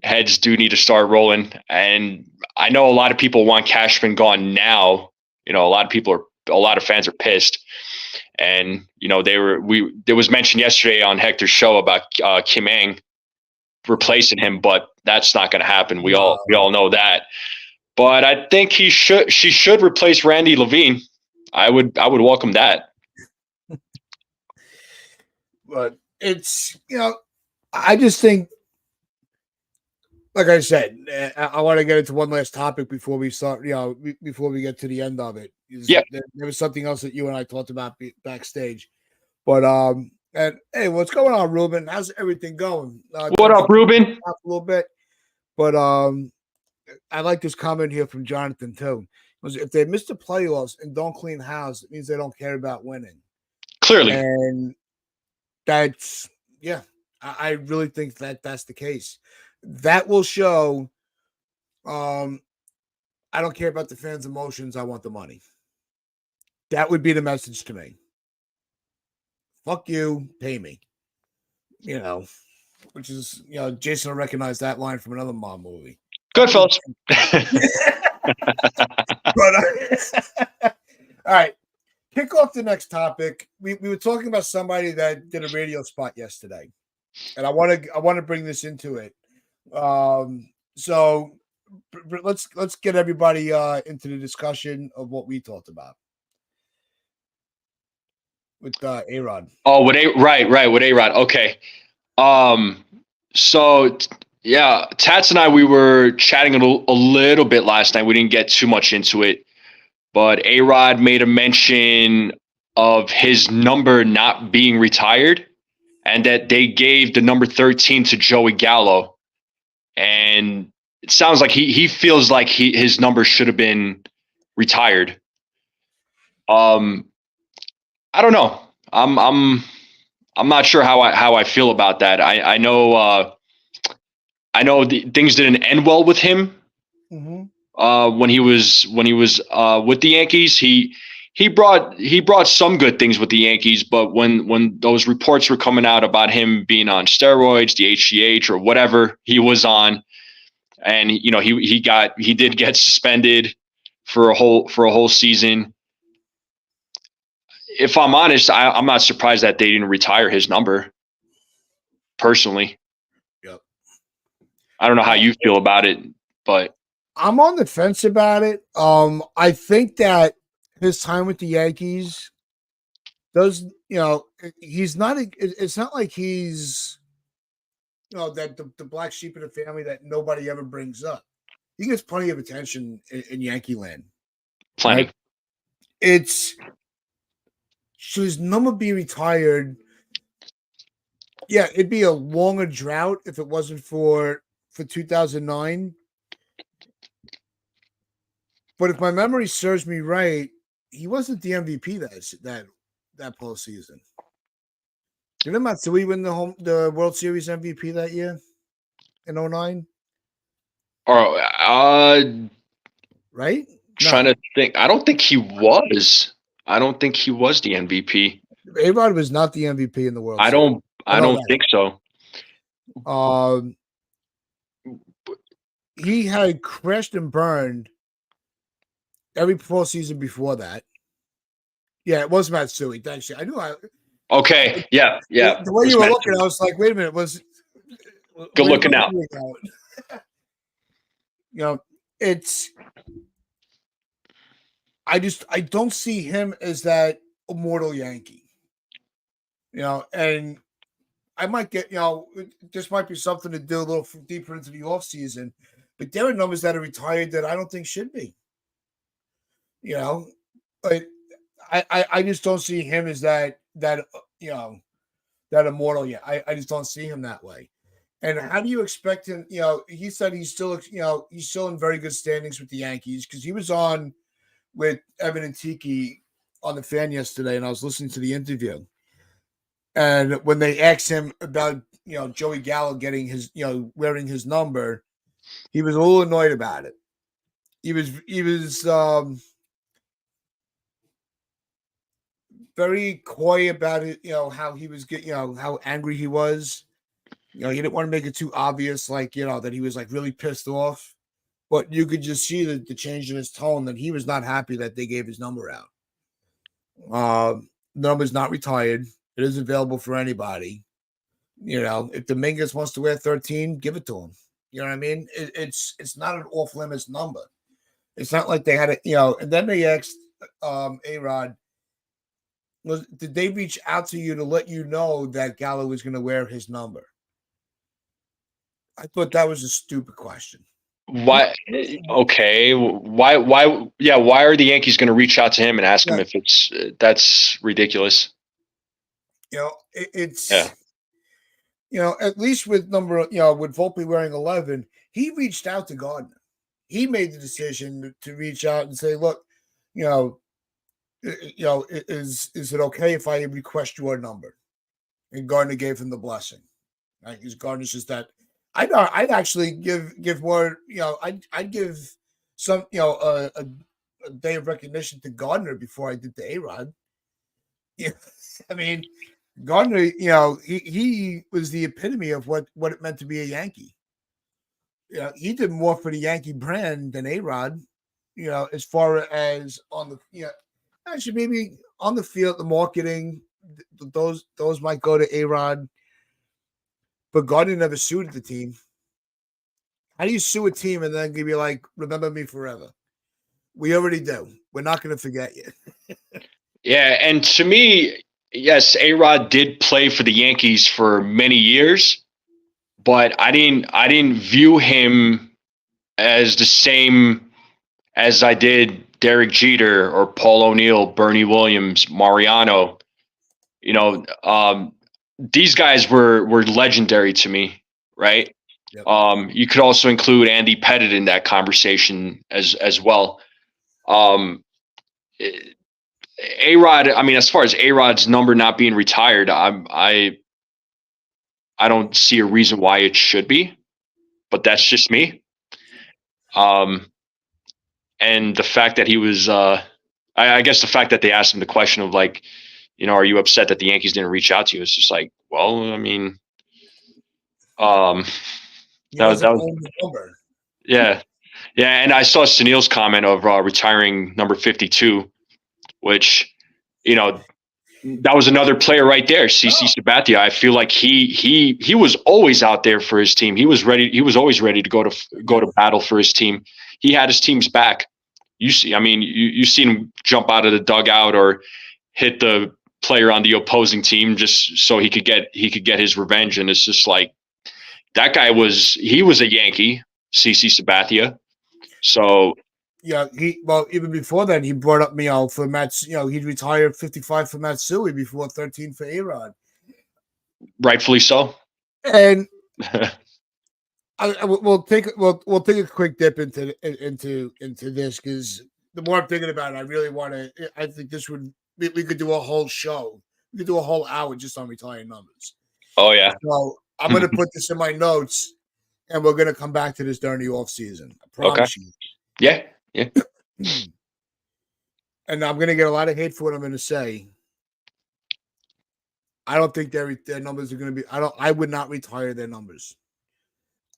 heads do need to start rolling. And I know a lot of people want Cashman gone now. A lot of fans are pissed. And there was mentioned yesterday on Hector's show about Kim Ang replacing him, but that's not going to happen. We all know that. But I think she should replace Randy Levine. I would welcome that. But it's I just think, like I said, I want to get into one last topic before we start. Before we get to the end of it. Yeah, there was something else that you and I talked about backstage. But And hey, what's going on, Ruben? How's everything going? What up, Ruben? Off a little bit, but I like this comment here from Jonathan too. If they miss the playoffs and don't clean house, it means they don't care about winning. Clearly. And that's yeah, I really think that that's the case. That will show. I don't care about the fans' emotions. I want the money. That would be the message to me. Fuck you, pay me. Which is Jason will recognize that line from another mom movie. Goodfellas. All right. Kick off the next topic. We were talking about somebody that did a radio spot yesterday, and I want to bring this into it. So let's get everybody into the discussion of what we talked about with A-Rod. Oh, with right with A-Rod. Okay. So yeah, Tats and I, we were chatting a little bit last night. We didn't get too much into it, but A-Rod made a mention of his number not being retired and that they gave the number 13 to Joey Gallo. And it sounds like he feels like his number should have been retired. I don't know. I'm not sure how I feel about that. I know things didn't end well with him. Mm-hmm. When he was with the Yankees. He brought some good things with the Yankees, but when those reports were coming out about him being on steroids, the HGH or whatever he was on, and he did get suspended for a whole season. If I'm honest, I'm not surprised that they didn't retire his number. Personally, yep. I don't know how you feel about it, but I'm on the fence about it. I think that his time with the Yankees does, he's not. It's not like he's, that the black sheep of the family that nobody ever brings up. He gets plenty of attention in Yankee land. Plenty. Right? Should his number be retired? Yeah, it'd be a longer drought if it wasn't for 2009. But if my memory serves me right, he wasn't the MVP that postseason. Didn't Matsui win the World Series MVP that year in 2009? Right? Trying to think. I don't think he was. I don't think he was the MVP. A-Rod was not the MVP in the World Series. I don't that. think so. He had crashed and burned every postseason before that. Yeah, it was Matsui. Thanks. I knew Okay. Yeah. The way you were looking, I was like, wait a minute, good looking out. I don't see him as that immortal Yankee. And I might get, this might be something to do a little deeper into the offseason, but there are numbers that are retired that I don't think should be. But I just don't see him as that immortal yet. I just don't see him that way. And how do you expect him? He said he's still in very good standings with the Yankees because he was on with Evan and Tiki on the Fan yesterday, and I was listening to the interview. And when they asked him about Joey Gallo getting his wearing his number, he was a little annoyed about it. He was very coy about it, how he was getting, how angry he was. He didn't want to make it too obvious, that he was really pissed off. But you could just see the change in his tone that he was not happy that they gave his number out. The number's not retired. It is available for anybody. If Dominguez wants to wear 13, give it to him. You know what I mean? It's not an off limits number. It's not like they had it, and then they asked A-Rod, did they reach out to you to let you know that Gallo was going to wear his number? I thought that was a stupid question. Why? Okay. Why? Yeah. Why are the Yankees going to reach out to him and ask him if that's ridiculous? It's Yeah. at least with with Volpe wearing 11, he reached out to Gardner. He made the decision to reach out and say, "Look, you know, is it okay if I request your number?" And Gardner gave him the blessing. Right? Because Gardner's just that. I'd actually give more. I'd give some a day of recognition to Gardner before I did to A-Rod. Yeah, I mean, Gardner, he was the epitome of what it meant to be a Yankee. He did more for the Yankee brand than A-Rod. As far as on the actually maybe on the field, the marketing, those might go to A-Rod, but Gardner never suited the team. How do you sue a team and then give you like, remember me forever? We already do. We're not going to forget you. Yeah, and to me, yes, A-Rod did play for the Yankees for many years, but I didn't view him as the same as I did Derek Jeter or Paul O'Neill, Bernie Williams, Mariano. You know, these guys were legendary to me, right? Yep. You could also include Andy Pettit in that conversation as well. Um, A Rod, I mean, as far as A Rod's number not being retired, I don't see a reason why it should be, but that's just me. Um, and the fact that he was, I guess the fact that they asked him the question of like, are you upset that the Yankees didn't reach out to you? It's just like, well, I mean, um, He that doesn't was, own the number. yeah, yeah. And I saw Sunil's comment of retiring number 52, which, you know, that was another player right there, CC Oh, Sabathia. I feel like he was always out there for his team. He was ready. He was always ready to go to battle for his team. He had his team's back. You see, I mean, you seen him jump out of the dugout or hit the player on the opposing team just so he could get his revenge. And it's just like that guy was a Yankee, CC Sabathia. So yeah. Even before then, he brought up for Matt. He'd retired 55 for Matsui before 13 for A-Rod. rightfully so. And we'll take a quick dip into this because the more I'm thinking about it, I really want to. I think this would we could do a whole show. We could do a whole hour just on retiring numbers. Oh yeah. So I'm going to put this in my notes, and we're going to come back to this during the off season. I Okay. promise you. Yeah. Yeah. And I'm going to get a lot of hate for what I'm going to say. I don't think their numbers are going to be. I would not retire their numbers.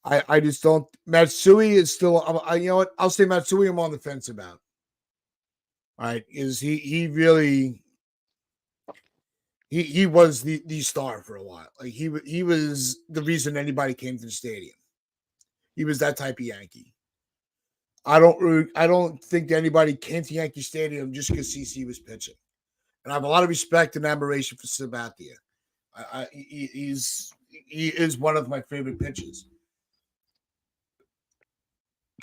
I just don't. Matsui is still. You know what? I'll say Matsui. I'm on the fence about. All right, is he really? He was the star for a while. Like he was the reason anybody came to the stadium. He was that type of Yankee. I don't think anybody came to Yankee Stadium just because CC was pitching. And I have a lot of respect and admiration for Sabathia. He is one of my favorite pitchers.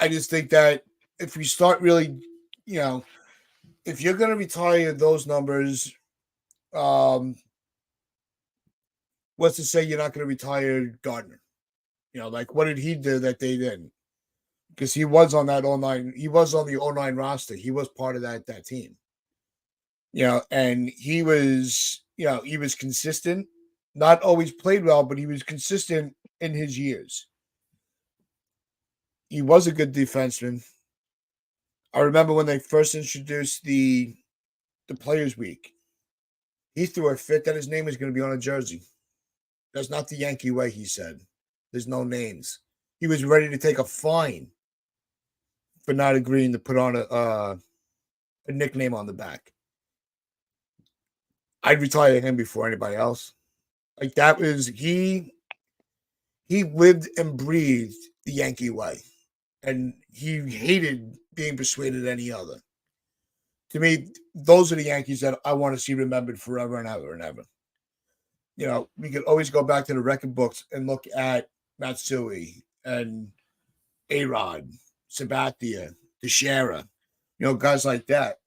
I just think that if we start really, if you're going to retire those numbers, what's to say you're not going to retire Gardner? Like what did he do that they didn't? Because he was on that 09, he was on the 09 roster. He was part of that team. And he was consistent, not always played well, but he was consistent in his years. He was a good defenseman. I remember when they first introduced the Players Week. He threw a fit that his name is going to be on a jersey. That's not the Yankee way, he said. There's no names. He was ready to take a fine for not agreeing to put on a nickname on the back. I'd retire him before anybody else. Like that was he lived and breathed the Yankee way. And he hated being persuaded any other. To me, those are the Yankees that I want to see remembered forever and ever and ever. We could always go back to the record books and look at Matsui and A-Rod, Sabathia, Teixeira, guys like that.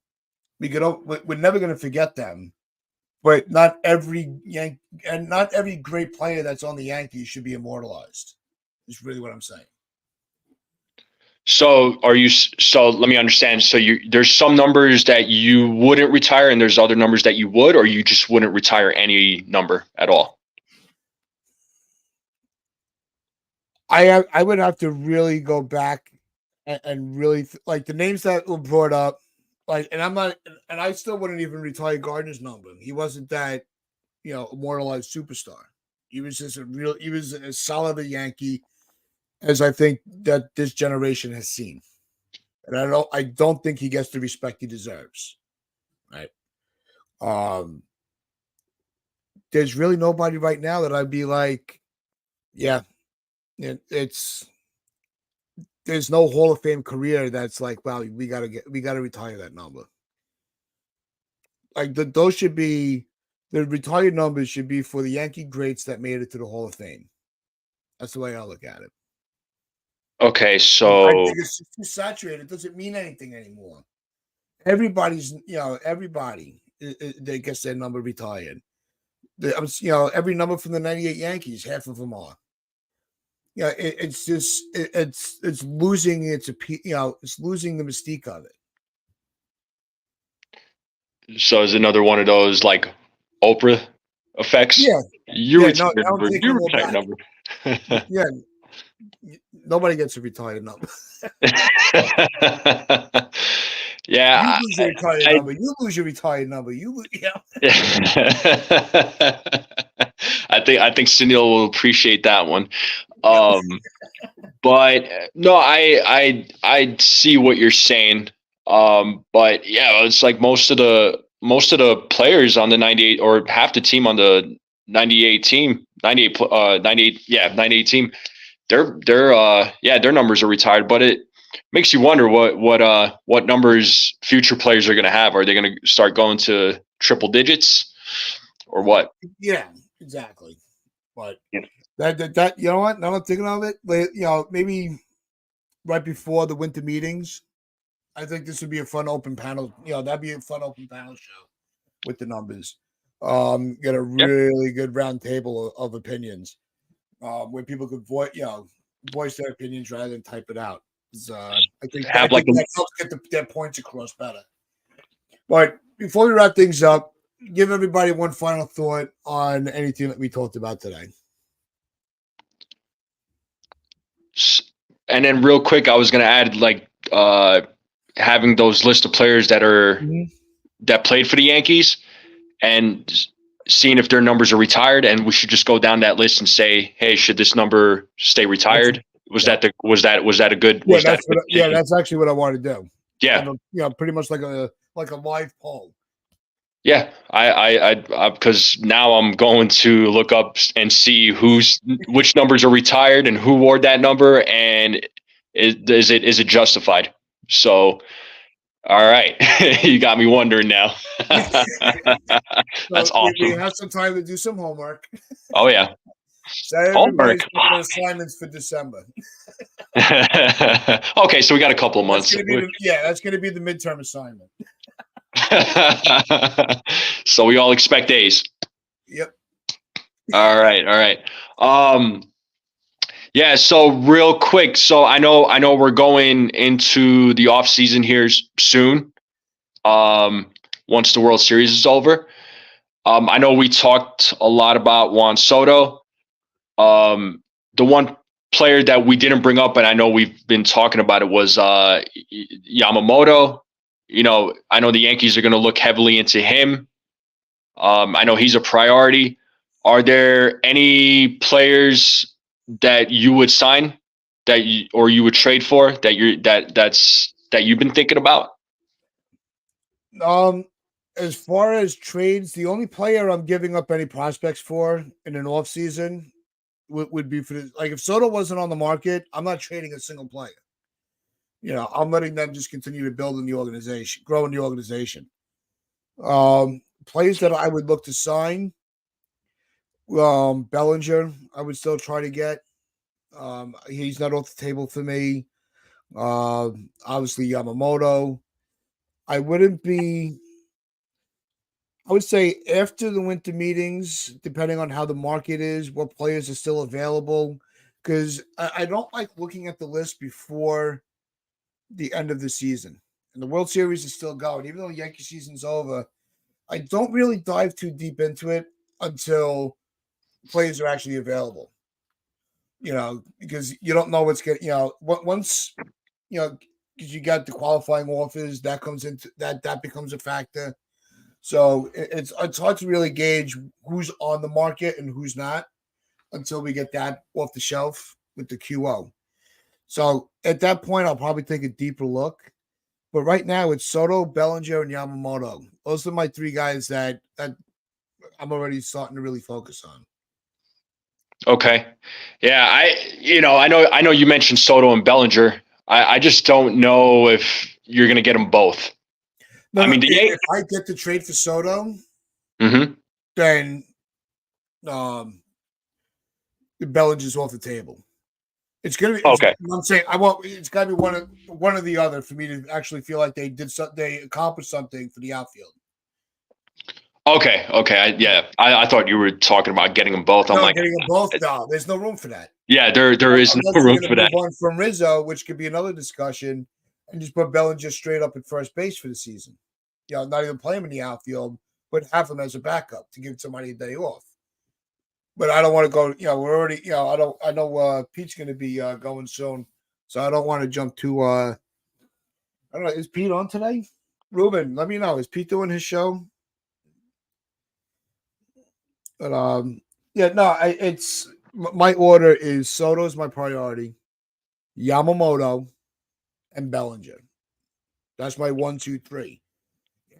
We're never going to forget them. but not every and not every great player that's on the Yankees should be immortalized. Is really what I'm saying. So are you? So let me understand. So there's some numbers that you wouldn't retire, and there's other numbers that you would, or you just wouldn't retire any number at all. I would have to really go back and really like the names that were brought up. Like, and I'm not, and I still wouldn't even retire Gardner's number. He wasn't that, immortalized superstar. He was just he was as solid a Yankee as I think that this generation has seen. And I don't think he gets the respect he deserves. Right. Um, there's really nobody right now that I'd be like, yeah, it's there's no Hall of Fame career that's like, wow, we gotta retire that number. Like those should be the retired numbers should be for the Yankee greats that made it to the Hall of Fame. That's the way I look at it. Okay, I so think it's too saturated. It doesn't mean anything anymore. Everybody's, everybody they gets their number retired. Every number from the '98 Yankees, half of them are. Yeah, it's just it's losing its it's losing the mystique of it. is another one of those like Oprah effects. Yeah, You yeah. No, retire I don't number. take You them all retire back. number. Yeah, nobody gets a retired number. You Yeah, lose your retired I, number. You lose your retired number. Yeah. I think Sunil will appreciate that one. Um, but no, I see what you're saying. But yeah, it's like most of the players on the 98 or half the team on the 98 team, 98 yeah, 98 team, their numbers are retired, but it makes you wonder what numbers future players are going to have. Are they going to start going to triple digits or what? Yeah, exactly. But Yeah. that you know what? Now I'm thinking of it. Maybe right before the winter meetings, I think this would be a fun open panel. That'd be a fun open panel show with the numbers. Get a Yep. really good round table of opinions, where people could voice their opinions rather than type it out. I Have like think that helps get their points across better. But before we wrap things up, give everybody one final thought on anything that we talked about today. and then real quick, I was going to add like having those list of players that played for the Yankees and seeing if their numbers are retired, and we should just go down that list and say, hey, should this number stay retired? Was that a good That's actually what I want to do. Yeah. Pretty much like a live poll. Yeah, I because now I'm going to look up and see which numbers are retired and who wore that number, and is it justified? So, all right, you got me wondering now. That's So we awesome. have some time to do some homework. Oh yeah, So homework. everybody's putting assignments for December. Okay, so we got a couple of months. That's going to be the midterm assignment. So we all expect A's. Yep. All right. Yeah, so real quick, so I know we're going into the off season here soon. Once the World Series is over. I know we talked a lot about Juan Soto. The one player that we didn't bring up, and I know we've been talking about it, was Yamamoto. I know the Yankees are going to look heavily into him. I know he's a priority. Are there any players that you would sign or you would trade for that you've been thinking about? As far as trades, the only player I'm giving up any prospects for in an off season would be like if Soto wasn't on the market, I'm not trading a single player. I'm letting them just continue to build in the organization, grow in the organization. Players that I would look to sign, Bellinger, I would still try to get. He's not off the table for me. Obviously Yamamoto. I wouldn't be I would say after the winter meetings, depending on how the market is, what players are still available, because I don't like looking at the list before the end of the season. And the World Series is still going. Even though Yankee season's over, I don't really dive too deep into it until players are actually available. Because you don't know what's going. Once because you got the qualifying offers that comes into that becomes a factor. So it's hard to really gauge who's on the market and who's not until we get that off the shelf with the QO. So at that point, I'll probably take a deeper look. But right now, it's Soto, Bellinger, and Yamamoto. Those are my three guys that I'm already starting to really focus on. Okay. Yeah, I know you mentioned Soto and Bellinger. I just don't know if you're going to get them both. No, I no. mean, If I get the trade for Soto, mm-hmm. then the Bellinger's off the table. It's gonna be. Okay. I'm saying I want. It's got to be one of the other for me to actually feel like they accomplished something for the outfield. Okay. I thought you were talking about getting them both. I'm No, like, getting them both. No, there's no room for that. yeah, there is Unless no you're room going for to that. move on from Rizzo, which could be another discussion, and just put Bellinger straight up at first base for the season. Not even play him in the outfield, but have him as a backup to give somebody a day off. But I don't want to go. We're already. I don't. I know Pete's going to be going soon, so I don't want to jump too. I don't know. Is Pete on today? Ruben, let me know. Is Pete doing his show? But yeah, no. It's my order is Soto's my priority, Yamamoto, and Bellinger. That's my 1, 2, 3.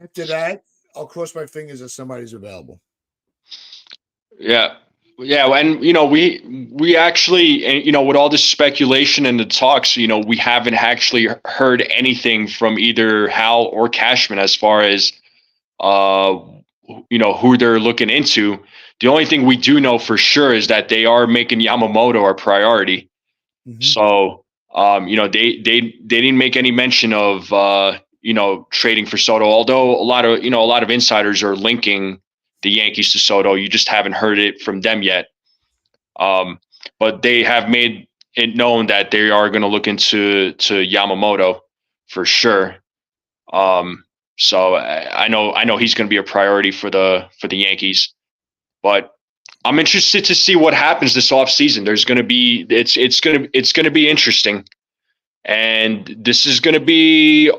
After that, I'll cross my fingers that somebody's available. Yeah. Yeah, and we actually, and with all this speculation and the talks, we haven't actually heard anything from either Hal or Cashman as far as who they're looking into. The only thing we do know for sure is that they are making Yamamoto a priority. Mm-hmm. So they didn't make any mention of trading for Soto, although a lot of insiders are linking the Yankees to Soto. You just haven't heard it from them yet. But they have made it known that they are going to look into Yamamoto for sure. So I know he's going to be a priority for the Yankees, but I'm interested to see what happens this offseason. There's going to be it's going to be interesting, and this is arguably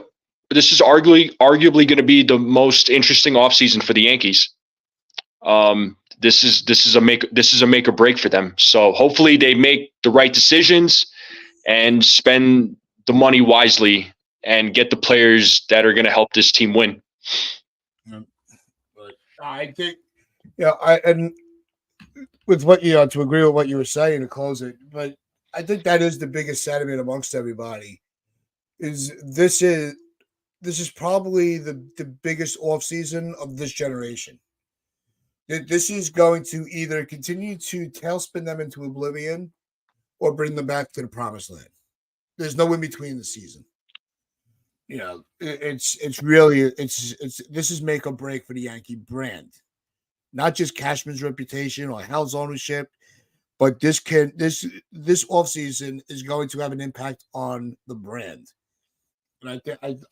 going to be the most interesting offseason for the Yankees. This is a make or break for them. So hopefully they make the right decisions and spend the money wisely and get the players that are going to help this team win. But I think, and with what to agree with what you were saying to close it, but I think that is the biggest sentiment amongst everybody. This is probably the biggest offseason of this generation. This is going to either continue to tailspin them into oblivion or bring them back to the promised land. There's no in between the season. It's really this is make or break for the Yankee brand, not just Cashman's reputation or Hal's ownership, but this offseason is going to have an impact on the brand, and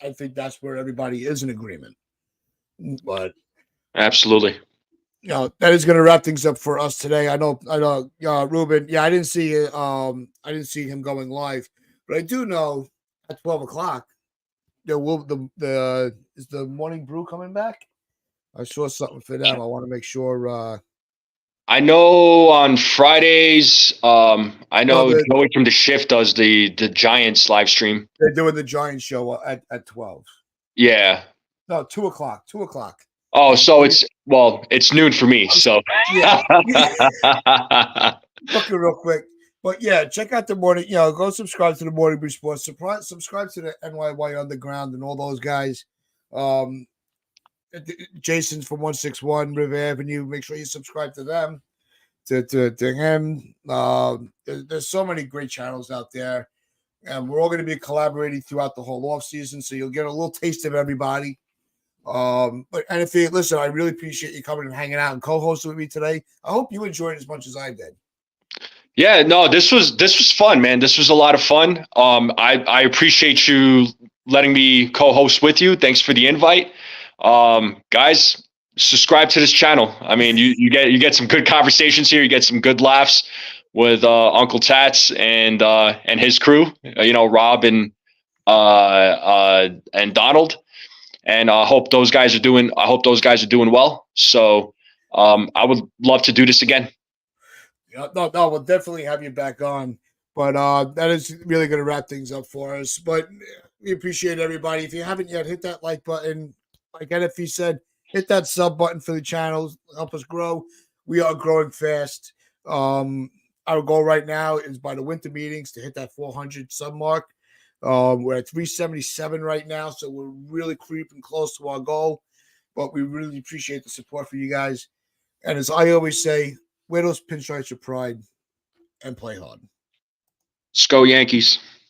I think that's where everybody is in agreement. But absolutely, that is going to wrap things up for us today. I know, Ruben. Yeah, I didn't see it. I didn't see him going live, but I do know at 12:00 there will the is the Morning Brew coming back. I saw something for them. I want to make sure. I know on Fridays, I know Joey from the Shift does the Giants live stream. They're doing the Giants show at 12. Yeah. No, 2:00. 2:00. Oh, so it's noon for me. So yeah. Look real quick. But yeah, check out the morning. Go subscribe to the Morning Brew Sports. Subscribe to the NYY Underground and all those guys. Jason's from 161 River Avenue. Make sure you subscribe to them. To him. There's so many great channels out there. And we're all going to be collaborating throughout the whole off season. So you'll get a little taste of everybody. But NFE, listen, I really appreciate you coming and hanging out and co-hosting with me today. I hope you enjoyed it as much as I did. Yeah, no, this was fun, man. This was a lot of fun. I appreciate you letting me co-host with you. Thanks for the invite. Guys, subscribe to this channel. I mean, you get some good conversations here. You get some good laughs with Uncle Tats and his crew. Rob and Donald. And I hope those guys are doing well. So I would love to do this again. No, we'll definitely have you back on. But that is really going to wrap things up for us. But we appreciate everybody. If you haven't yet, hit that like button. Like NFE said, hit that sub button for the channel. Help us grow. We are growing fast. Our goal right now is by the winter meetings to hit that 400 sub mark. We're at 377 right now, so we're really creeping close to our goal. But we really appreciate the support for you guys. And as I always say, wear those pinstripes of pride and play hard. Let's go Yankees.